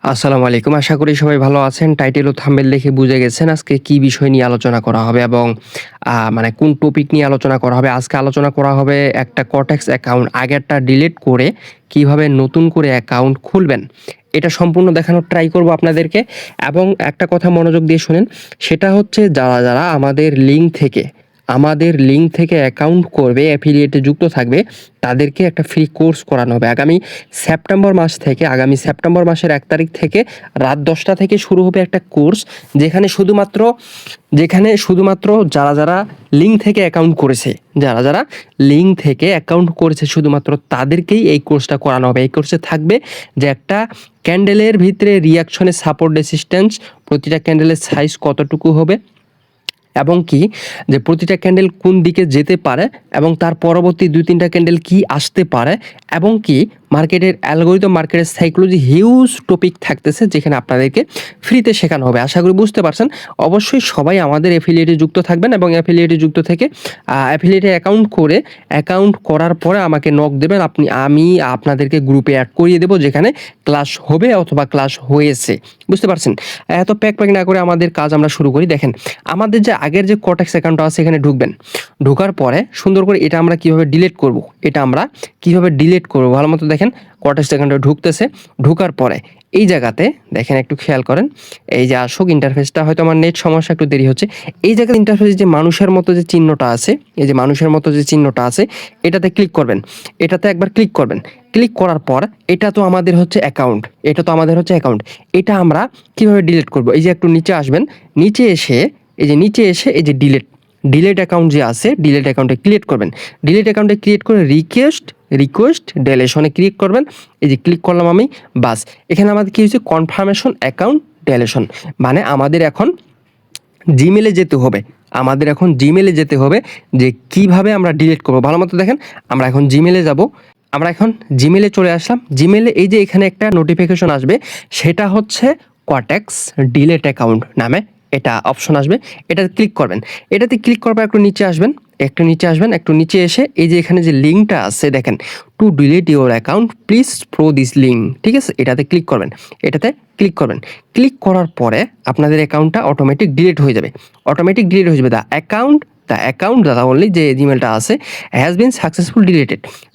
আসসালামু আলাইকুম। আশা করি সবাই ভালো আছেন। টাইটেল ও থাম্বনেল দেখে বুঝে গেছেন আজকে কি বিষয় নিয়ে আলোচনা করা হবে এবং মানে কোন টপিক নিয়ে আলোচনা করা হবে। আজকে আলোচনা করা হবে একটা কর্টেক্স অ্যাকাউন্ট আগেরটা ডিলিট করে কিভাবে নতুন করে অ্যাকাউন্ট খুলবেন। এটা সম্পূর্ণ দেখানোর ট্রাই করব আপনাদেরকে এবং একটা কথা মনোযোগ দিয়ে শোনেন, সেটা হচ্ছে যারা আমাদের লিঙ্ক থেকে অ্যাকাউন্ট করবে, অ্যাফিলিয়েটে যুক্ত থাকবে, তাদেরকে একটা ফ্রি কোর্স করানো হবে। আগামী সেপ্টেম্বর মাসের 1 তারিখ থেকে রাত 10টা থেকে শুরু হবে একটা কোর্স, যেখানে শুধুমাত্র যারা লিঙ্ক থেকে অ্যাকাউন্ট করেছে শুধুমাত্র তাদেরকেই এই কোর্সটা করানো হবে। এই কোর্সে থাকবে যে একটা ক্যান্ডেলের ভিতরে রিয়াকশনে সাপোর্ট রেসিস্ট্যান্স, প্রতিটা ক্যান্ডেলের সাইজ কতটুকু হবে এবং কি যে প্রতিটা ক্যান্ডেল কোন দিকে যেতে পারে এবং তার পরবর্তী 2-3টা ক্যান্ডেল কি আসতে পারে এবং কি মার্কেটের অ্যালগরিদম, মার্কেটের সাইকোলজি, হিউজ টপিক থাকতেছে যেখানে আপনাদেরকে ফ্রিতে শেখানো হবে। আশা করি বুঝতে পারছেন। অবশ্যই সবাই আমাদের অ্যাফিলিয়েটে যুক্ত থাকবেন এবং অ্যাফিলিয়েটে যুক্ত থেকে অ্যাফিলিয়েটে অ্যাকাউন্ট করার পরে আমাকে নক দেবেন। আমি আপনাদেরকে গ্রুপে অ্যাড করিয়ে দেবো যেখানে ক্লাস হবে অথবা ক্লাস হয়েছে। বুঝতে পারছেন? এত প্যাক না করে আমাদের কাজ আমরা শুরু করি। দেখেন, আমাদের যে আগের যে কর্টেক্স অ্যাকাউন্টটা আছে এখানে ঢুকবেন। ঢোকার পরে সুন্দর করে এটা আমরা কিভাবে ডিলিট করব ভালো মতো দেখেন। কর্টেক্স অ্যাকাউন্টে ঢুকতেছে, ঢোকার পরে এই জায়গাতে দেখেন, একটু খেয়াল করেন। এই যে আসুক ইন্টারফেসটা, হয়তো আমার নেট সমস্যা, একটু দেরি হচ্ছে। এই জায়গায় ইন্টারফেস যে মানুষের মতো যে চিহ্নটা আছে, এটাতে ক্লিক করবেন। এটাতে একবার ক্লিক করবেন। ক্লিক করার পর এটা তো আমাদের হচ্ছে অ্যাকাউন্ট, এটা আমরা কিভাবে ডিলিট করব। এই যে একটু নিচে আসবেন, নিচে এসে এই যে ডিলেট অ্যাকাউন্ট যে আছে, ডিলেট অ্যাকাউন্টে ক্রিয়েট করবেন। ডিলেট অ্যাকাউন্টে ক্রিয়েট করে রিকোয়েস্ট ডেলেশনে ক্লিক করবেন। এই যে ক্লিক করলাম আমি, বাস। এখানে আমাদের কি হচ্ছে, কনফার্মেশন অ্যাকাউন্ট ডেলেশন, মানে আমাদের এখন জিমেলে যেতে হবে যে কিভাবে আমরা ডিলিট করব। ভালো মতো দেখেন, আমরা এখন জিমেলে চলে আসলাম। জিমেলে এই যে এখানে একটা নোটিফিকেশন আসবে, সেটা হচ্ছে কর্টেক্স ডিলেট অ্যাকাউন্ট নামে এটা অপশন আসবে। এটাতে ক্লিক করবেন। এটাতে ক্লিক করার পর একটু নিচে এসে এই যে এখানে যে লিঙ্কটা আছে দেখেন, two delete your account please throw this link, ঠিক আছে? এটাতে ক্লিক করবেন। ক্লিক করার পরে আপনাদের অ্যাকাউন্টটা অটোমেটিক ডিলিট হয়ে যাবে। দ্য অ্যাকাউন্ট দাদা অনলি, যে জিমেলটা আছে, হ্যাজ বিন সাকসেসফুল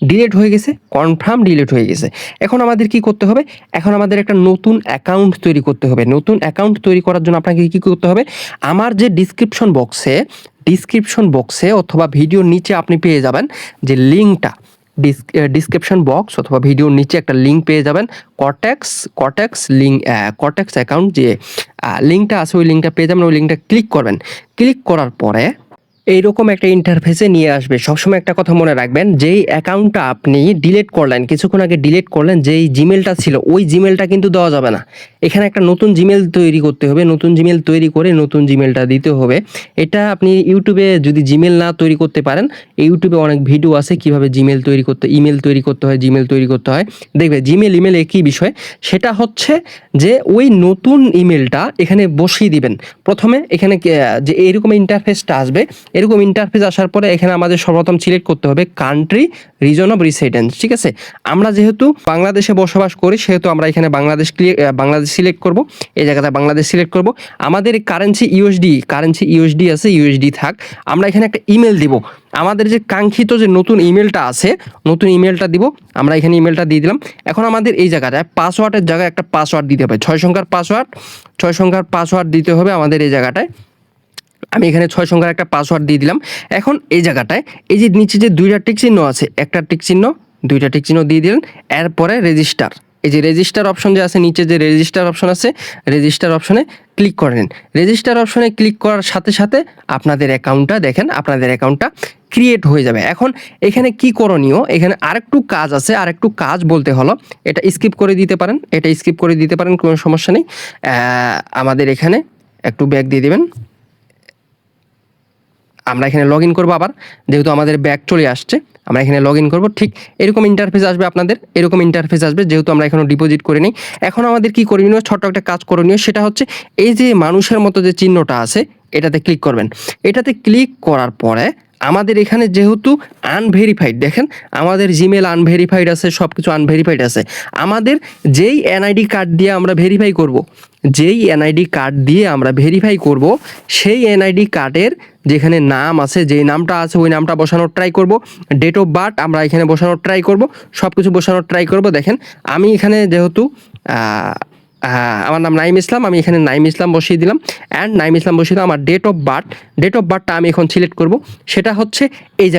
ডিলিট হয়ে গেছে, কনফার্ম ডিলিট হয়ে গেছে। এখন আমাদের কি করতে হবে? এখন আমাদের একটা নতুন অ্যাকাউন্ট তৈরি করতে হবে। নতুন অ্যাকাউন্ট তৈরি করার জন্য আপনাকে কি করতে হবে? আমার যে ডিসক্রিপশন বক্সে অথবা ভিডিওর নিচে আপনি পেয়ে যাবেন যে লিঙ্কটা, ডিসক্রিপশন বক্স অথবা ভিডিওর নিচে একটা লিঙ্ক পেয়ে যাবেন। কর্টেক্স অ্যাকাউন্ট যে লিঙ্কটা আছে, ওই লিঙ্কটা পেয়ে যাবেন। ওই লিঙ্কটা ক্লিক করবেন। ক্লিক করার পরে এইরকম একটা ইন্টারফেসে নিয়ে আসবে। সবসময় একটা কথা মনে রাখবেন, যেই অ্যাকাউন্টটা আপনি কিছুক্ষণ আগে ডিলিট করলেন, যেই জিমেলটা ছিল ওই জিমেলটা কিন্তু দেওয়া যাবে না। এখানে একটা নতুন জিমেল তৈরি করতে হবে। নতুন জিমেল তৈরি করে নতুন জিমেলটা দিতে হবে। এটা আপনি ইউটিউবে যদি জিমেল না তৈরি করতে পারেন, ইউটিউবে অনেক ভিডিও আছে কিভাবে ইমেল তৈরি করতে হয়। দেখবে ইমেল একই বিষয়। সেটা হচ্ছে যে ওই নতুন ইমেলটা এখানে বসিয়ে দিবেন। প্রথমে এখানে যে এরকম ইন্টারফেসটা আসবে, এরকম ইন্টারফেস আসার পরে এখানে আমাদের সর্বপ্রথম সিলেক্ট করতে হবে কান্ট্রি, রিজন অফ রেসিডেন্স, ঠিক আছে? আমরা যেহেতু বাংলাদেশে বসবাস করি, সেহেতু আমরা এখানে বাংলাদেশ সিলেক্ট করব। এই জায়গাটা বাংলাদেশ সিলেক্ট করব। আমাদের কারেন্সি ইউএসডি আছে, ইউএসডি থাক। আমরা এখানে একটা ইমেল দিব। আমাদের যে কাঙ্ক্ষিত যে নতুন ইমেলটা দিব। আমরা এখানে ইমেলটা দিয়ে দিলাম। এখন আমাদের এই জায়গাটায় পাসওয়ার্ডের জায়গায় একটা পাসওয়ার্ড দিতে হবে, 6 সংখ্যার পাসওয়ার্ড দিতে হবে আমাদের এই জায়গাটায়। আমি এখানে 6 সংখ্যার একটা পাসওয়ার্ড দিয়ে দিলাম। এখন এই জায়গাটায় এই যে নিচে যে 2টা টিক চিহ্ন আছে, একটা টিক চিহ্ন, 2টা টিক চিহ্ন দিয়ে দিলেন। এরপরে রেজিস্টার, এই যে রেজিস্টার অপশন যে আছে, নিচে যে রেজিস্টার অপশন আছে, রেজিস্টার অপশনে ক্লিক করে নিন। রেজিস্টার অপশনে ক্লিক করার সাথে সাথে আপনাদের অ্যাকাউন্টটা ক্রিয়েট হয়ে যাবে। এখন এখানে কি করণীয়, এখানে আরেকটু কাজ আছে। আরেকটু কাজ বলতে হলো, এটা স্কিপ করে দিতে পারেন, কোনো সমস্যা নেই। আমাদের এখানে একটু ব্যাক দিয়ে দিবেন। আমরা এখানে লগ ইন করবো আবার, যেহেতু আমাদের ব্যাক চলে আসছে। আমরা এখানে লগ ইন করবো। ঠিক এরকম ইন্টারফেস আসবে আপনাদের, যেহেতু আমরা এখনো ডিপোজিট করে নিই। এখন আমাদের কি করণীয়, ছোট্ট একটা কাজ করণীয়। সেটা হচ্ছে এই যে মানুষের মতো যে চিহ্নটা আছে, এটাতে ক্লিক করবেন। এটাতে ক্লিক করার পরে আমাদের এখানে যেহেতু আনভেরিফাইড, দেখেন আমাদের জিমেল আনভেরিফাইড আছে, সব কিছু আনভেরিফাইড আছে। আমাদের যেই এনআইডি কার্ড দিয়ে আমরা ভেরিফাই করব, যেই এনআইডি কার্ড দিয়ে আমরা ভেরিফাই করব, সেই এনআইডি কার্ডের যেখানে নাম আছে, যেই নামটা আছে ওই নামটা বসানোর ট্রাই করব। ডেট অফ বার্থ আমরা এখানে বসানোর ট্রাই করব, সব কিছু বসানোর ট্রাই করব। দেখেন আমি এখানে যেহেতু আমার নাম নাইম ইসলাম, আমি এখানে নাইম ইসলাম বসিয়ে দিলাম। অ্যান্ড নাইম ইসলাম বসিয়ে দিলাম। আমার ডেট অফ বার্থটা আমি এখন সিলেক্ট করব, সেটা হচ্ছে এই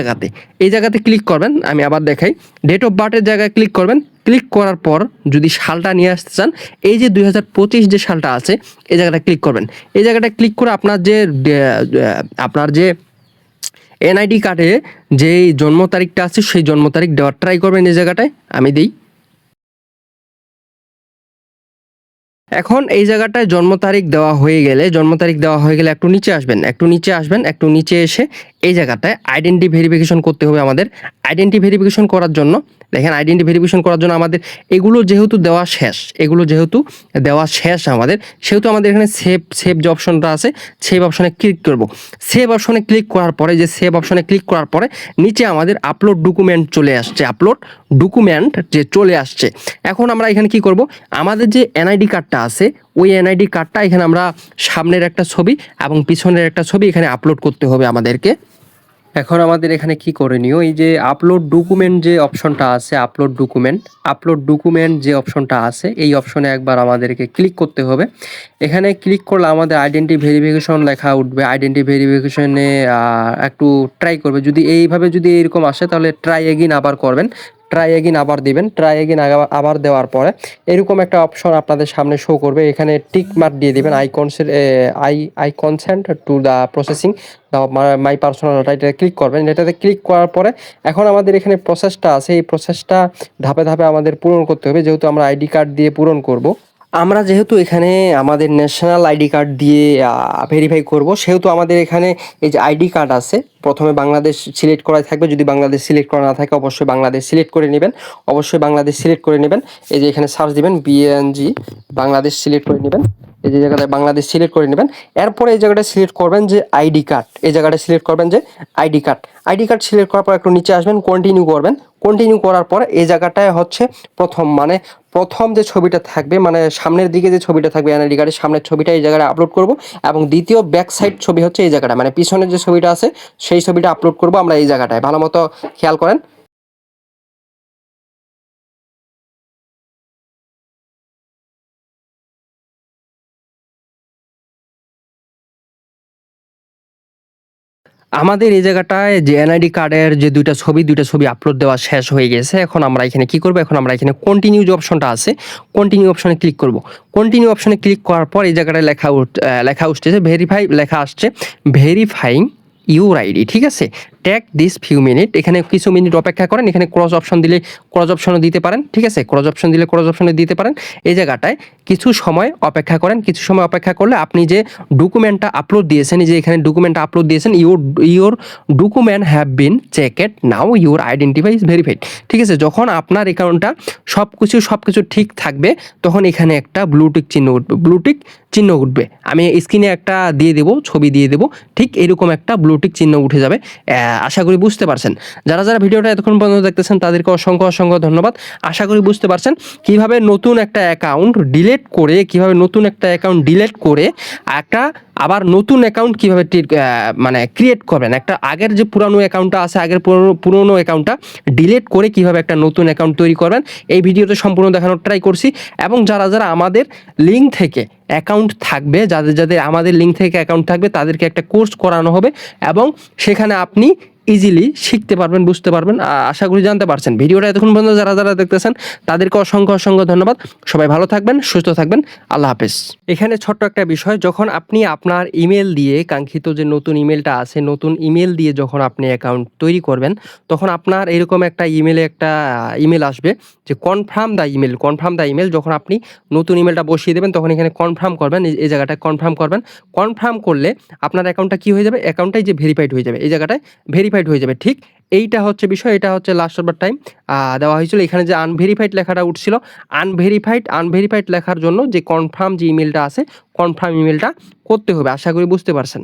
জায়গাতে ক্লিক করবেন। আমি আবার দেখাই, ডেট অফ বার্থের জায়গায় ক্লিক করবেন। ক্লিক করার পর যদি সালটা নিয়ে আসতে চান, এই যে 2025 যে সালটা আছে এই জায়গাটা ক্লিক করবেন। এই জায়গাটা ক্লিক করে আপনার যে এনআইডি কার্ডে যেই জন্ম তারিখটা আছে সেই জন্ম তারিখ দেওয়ার ট্রাই করবেন। এই জায়গাটায় আমি দিই। এখন এই জায়গাটায় জন্ম তারিখ দেওয়া হয়ে গেলে একটু নিচে আসবেন, একটু নিচে এসে এই জায়গাটায় আইডেন্টি ভেরিফিকেশন করতে হবে আমাদের। আইডেন্টি ভেরিফিকেশন করার জন্য দেখেন, আইডেন্টি ভেরিফিকেশন করার জন্য আমাদের এগুলো যেহেতু দেওয়া শেষ আমাদের, সেহেতু আমাদের এখানে সেভ যে অপশনটা আছে সেভ অপশনে ক্লিক করব। সেভ অপশনে ক্লিক করার পরে নিচে আমাদের আপলোড ডকুমেন্ট চলে আসছে। এখন আমরা এখানে কি করব, আমাদের যে এনআইডি কার্ডটা আছে ওই এনআইডি কার্ডটা এখানে আমরা সামনের একটা ছবি এবং পিছনের একটা ছবি এখানে আপলোড করতে হবে আমাদেরকে। এখন আমাদের এখানে কি করণীয়, এই যে আপলোড ডকুমেন্ট যে অপশনটা আছে এই অপশনে একবার আমাদেরকে ক্লিক করতে হবে। এখানে ক্লিক করলে আমাদের আইডেন্টি ভেরিফিকেশন লেখা উঠবে। আইডেন্টি ভেরিফিকেশনে একটু ট্রাই করবে, যদি এইরকম আসে তাহলে ট্রাই এগিন আবার করবেন, ট্রাই এগিন আবার দিবেন। ট্রাই এগিন আবার দেওয়ার পরে এরকম একটা অপশন আপনাদের সামনে শো করবে। এখানে টিক মার্ক দিয়ে দিবেন, I consent to the processing my personal data, এটা ক্লিক করবেন। এটাতে ক্লিক করার পরে এখন আমাদের এখানে প্রসেসটা আছে, এই প্রসেসটা ধাপে ধাপে আমাদের পূরণ করতে হবে। যেহেতু আমরা আইডি কার্ড দিয়ে পূরণ করব, আমরা যেহেতু এখানে আমাদের ন্যাশনাল আইডি কার্ড দিয়ে ভেরিফাই করব, সেহেতু আমাদের এখানে এই যে আইডি কার্ড আছে প্রথমে বাংলাদেশ সিলেক্ট করা থাকবে। যদি বাংলাদেশ সিলেক্ট করা না থাকে অবশ্যই বাংলাদেশ সিলেক্ট করে নেবেন, এই যে এখানে সার্চ দিবেন বিএনজি বাংলাদেশ সিলেক্ট করে নেবেন। এই যে জায়গাটা বাংলাদেশ সিলেক্ট করে নেবেন। এরপরে এই জায়গাটা সিলেক্ট করবেন যে ID card, ID card select করার পর একটু নিচে আসবেন, কন্টিনিউ করার পর এই জায়গাটায় হচ্ছে প্রথম যে ছবিটা থাকবে, মানে সামনের দিকে যে ছবিটা থাকবে এনআইডি কার্ডের সামনের ছবিটা এই জায়গায় আপলোড করব, এবং দ্বিতীয় ব্যাক সাইড ছবি হচ্ছে এই জায়গাটা, মানে পিছনের যে ছবিটা আছে সেই ছবিটা আপলোড করব আমরা এই জায়গাটায়। ভালো মতো খেয়াল করেন। আমাদের এই জায়গাটায় যে এনআইডি কার্ডের যে দুইটা ছবি আপলোড দেওয়া শেষ হয়ে গেছে। এখন আমরা এখানে কি করব, এখন আমরা এখানে কন্টিনিউ যে অপশনটা আছে কন্টিনিউ অপশনে ক্লিক করব। কন্টিনিউ অপশনে ক্লিক করার পর এই জায়গাটায় লেখা উঠছে ভেরিফাইং ইউর আইডি, ঠিক আছে। টেক দিস ফিউ মিনিট, এখানে কিছু মিনিট অপেক্ষা করেন। এখানে ক্রস অপশন দিলে ক্রস অপশনও দিতে পারেন, ঠিক আছে। ক্রস অপশনে দিতে পারেন। এই জায়গাটায় কিছু সময় অপেক্ষা করেন। কিছু সময় অপেক্ষা করলে আপনি যে ডকুমেন্টটা আপলোড দিয়েছেন, যে এখানে ডকুমেন্টটা আপলোড দিয়েছেন, your document have been checked, now your identify is verified, ঠিক আছে। যখন আপনার অ্যাকাউন্টটা সব কিছু ঠিক থাকবে তখন এখানে একটা ব্লুটিক চিহ্ন উঠবে। আমি স্ক্রিনে একটা ছবি দিয়ে দেবো, ঠিক এরকম একটা ব্লুটিক চিহ্ন উঠে যাবে। আশা করি বুঝতে পারছেন। যারা ভিডিওটা এতক্ষণ পর্যন্ত দেখতেছেন তাদেরকে অসংখ্য ধন্যবাদ। আশা করি বুঝতে পারছেন কিভাবে নতুন একটা অ্যাকাউন্ট ডিলিট করে একটা আবার নতুন অ্যাকাউন্ট কিভাবে মানে ক্রিয়েট করবেন। একটা আগের যে পুরানো অ্যাকাউন্টটা আছে, পুরনো অ্যাকাউন্টটা ডিলিট করে কিভাবে একটা নতুন অ্যাকাউন্ট তৈরি করবেন, এই ভিডিওতে সম্পূর্ণ দেখানোর ট্রাই করছি। এবং যারা আমাদের লিঙ্ক থেকে অ্যাকাউন্ট থাকবে, যাদের আমাদের লিঙ্ক থেকে অ্যাকাউন্ট থাকবে তাদেরকে একটা কোর্স করানো হবে, এবং সেখানে আপনি ইজিলি শিখতে পারবেন, বুঝতে পারবেন। আশা করি জানতে পারছেন। ভিডিওটা এতক্ষণ পর্যন্ত যারা দেখতেছেন তাদেরকে অসংখ্য ধন্যবাদ। সবাই ভালো থাকবেন, সুস্থ থাকবেন। আল্লাহ হাফেজ। এখানে ছোট্ট একটা বিষয়, যখন আপনি আপনার ইমেল দিয়ে কাঙ্ক্ষিত যে নতুন ইমেলটা আছে, নতুন ইমেল দিয়ে যখন আপনি অ্যাকাউন্ট তৈরি করবেন, তখন আপনার এরকম একটা ইমেল আসবে যে কনফার্ম দ্য ইমেল। যখন আপনি নতুন ইমেলটা বসিয়ে দেবেন তখন এখানে কনফার্ম করবেন, এই জায়গাটায় কনফার্ম করবেন। কনফার্ম করলে আপনার অ্যাকাউন্টটা কি হয়ে যাবে, অ্যাকাউন্টটাই যে ভেরিফাইড হয়ে যাবে, এই জায়গাটায় ভেরিফাইড হয়ে যাবে। ঠিক এইটা হচ্ছে বিষয়, এটা হচ্ছে লাস্ট ওভার টাইম দেওয়া হয়েছিল। এখানে যে আনভেরিফাইড লেখাটা উঠছিল, আনভেরিফাইড লেখার জন্য যে কনফার্ম যে ইমেলটা আছে, কনফার্ম ইমেলটা করতে হবে। আশা করি বুঝতে পারছেন।